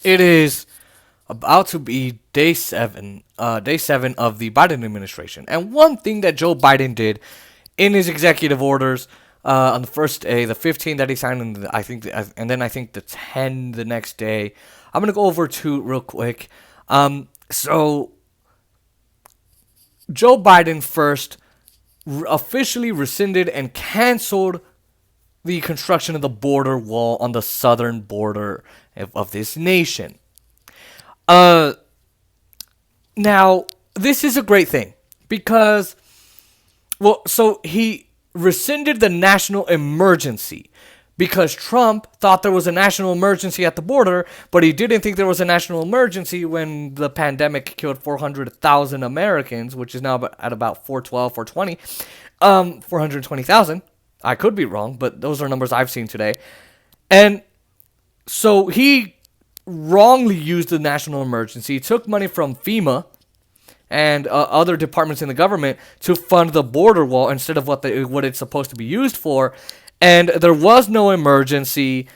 It is about to be day seven of the Biden administration. And one thing that Joe Biden did in his executive orders on the first day, the 15 that he signed, and I think the 10 the next day. I'm gonna go over two real quick. So Joe Biden first officially rescinded and canceled the construction of the border wall on the southern border of this nation. Uh, Now, this is a great thing because, well, so he rescinded the national emergency because Trump thought there was a national emergency at the border, but he didn't think there was a national emergency when the pandemic killed 400,000 Americans, which is now at about 412, 420, 420,000. I could be wrong, but those are numbers I've seen today. And so he wrongly used the national emergency, took money from FEMA and other departments in the government to fund the border wall instead of what it's supposed to be used for. And there was no emergency.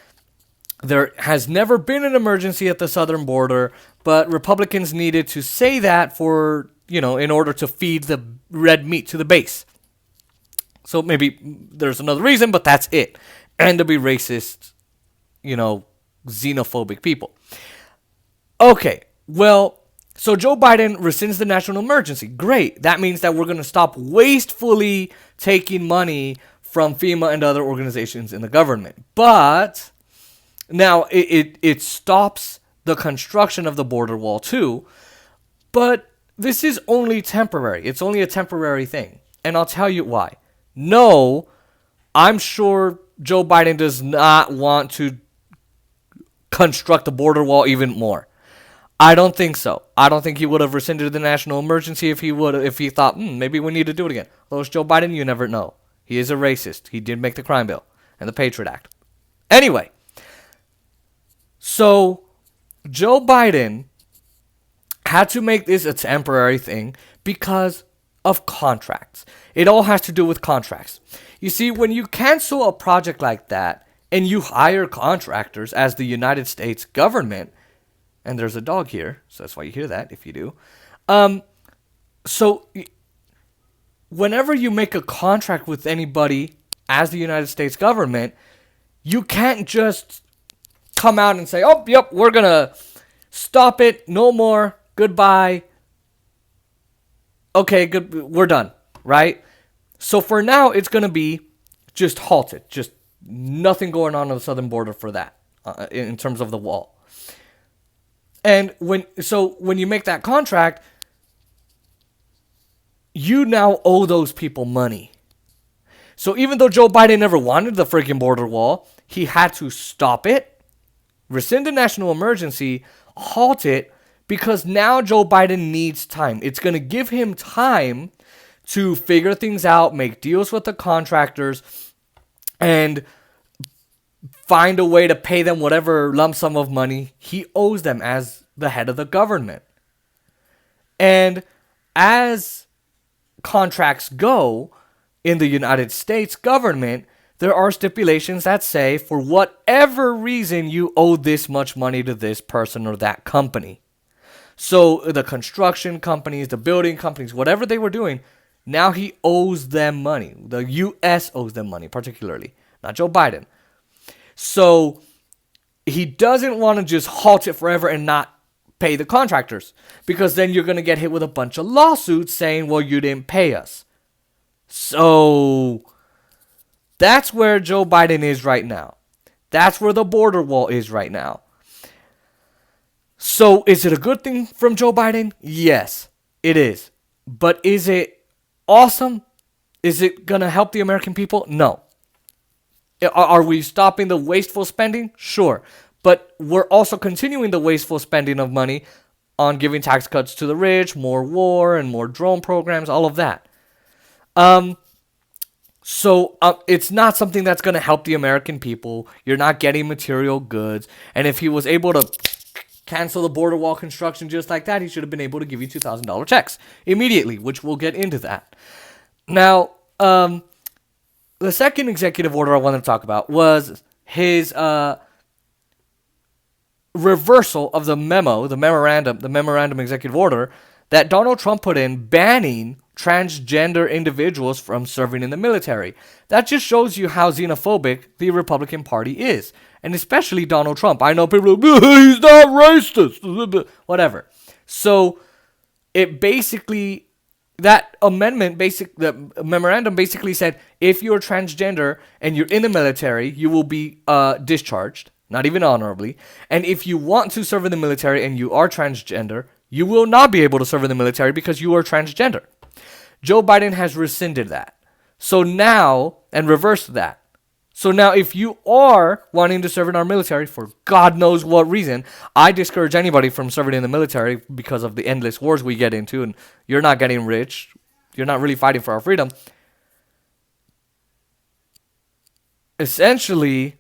There has never been an emergency at the southern border, but Republicans needed to say that for, in order to feed the red meat to the base. So maybe there's another reason, but that's it. And to be racist, xenophobic people. Okay, well, so Joe Biden rescinds the national emergency. Great. That means that we're going to stop wastefully taking money from FEMA and other organizations in the government. But now it stops the construction of the border wall too. But this is only temporary. It's only a temporary thing. And I'll tell you why. No, I'm sure Joe Biden does not want to construct the border wall even more. I don't think so. I don't think he would have rescinded the national emergency if he thought, maybe we need to do it again. Well, it's Joe Biden, you never know. He is a racist. He did make the crime bill and the Patriot Act. Anyway, so Joe Biden had to make this a temporary thing because of contracts. It all has to do with contracts. You see, when you cancel a project like that and you hire contractors as the United States government, and there's a dog here, so that's why you hear that if you do. So whenever you make a contract with anybody as the United States government, you can't just come out and say, oh, yep, we're going to stop it, no more, goodbye. Okay, good, we're done, right? So for now, it's going to be just halted, just nothing going on the southern border for that in terms of the wall. And when you make that contract, you now owe those people money. So even though Joe Biden never wanted the freaking border wall, he had to stop it, rescind the national emergency, halt it, because now Joe Biden needs time. It's going to give him time to figure things out, make deals with the contractors, and find a way to pay them whatever lump sum of money he owes them as the head of the government. And as contracts go in the United States government, there are stipulations that say for whatever reason you owe this much money to this person or that company. So the construction companies, the building companies, whatever they were doing, now he owes them money. The U.S. owes them money, particularly, not Joe Biden. So he doesn't want to just halt it forever and not pay the contractors, because then you're going to get hit with a bunch of lawsuits saying, well, you didn't pay us. So that's where Joe Biden is right now. That's where the border wall is right now. So is it a good thing from Joe Biden? Yes, it is. But is it awesome? Is it going to help the American people? No. Are we stopping the wasteful spending? Sure. But we're also continuing the wasteful spending of money on giving tax cuts to the rich, more war and more drone programs, all of that. So it's not something that's going to help the American people. You're not getting material goods. And if he was able to cancel the border wall construction just like that, he should have been able to give you $2,000 checks immediately, which we'll get into that. Now, the second executive order I wanted to talk about was his reversal of the memorandum executive order that Donald Trump put in banning transgender individuals from serving in the military. That just shows you how xenophobic the Republican Party is, and especially Donald Trump. I know people are like, he's not racist, whatever. So it basically, the memorandum basically said, if you're transgender and you're in the military, you will be discharged, not even honorably. And if you want to serve in the military and you are transgender, you will not be able to serve in the military because you are transgender. Joe Biden has rescinded that. So now, and reversed that. So now if you are wanting to serve in our military for God knows what reason, I discourage anybody from serving in the military because of the endless wars we get into, and you're not getting rich. You're not really fighting for our freedom. Essentially,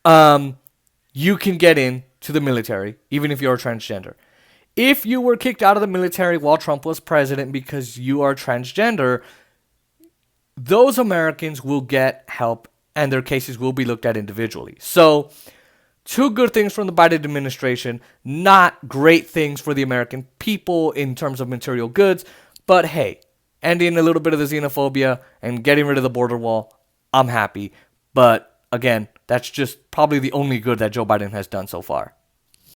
you can get into the military even if you're transgender. If you were kicked out of the military while Trump was president because you are transgender, those Americans will get help and their cases will be looked at individually. So, two good things from the Biden administration, not great things for the American people in terms of material goods, but hey, ending a little bit of the xenophobia and getting rid of the border wall, I'm happy. But again, that's just probably the only good that Joe Biden has done so far.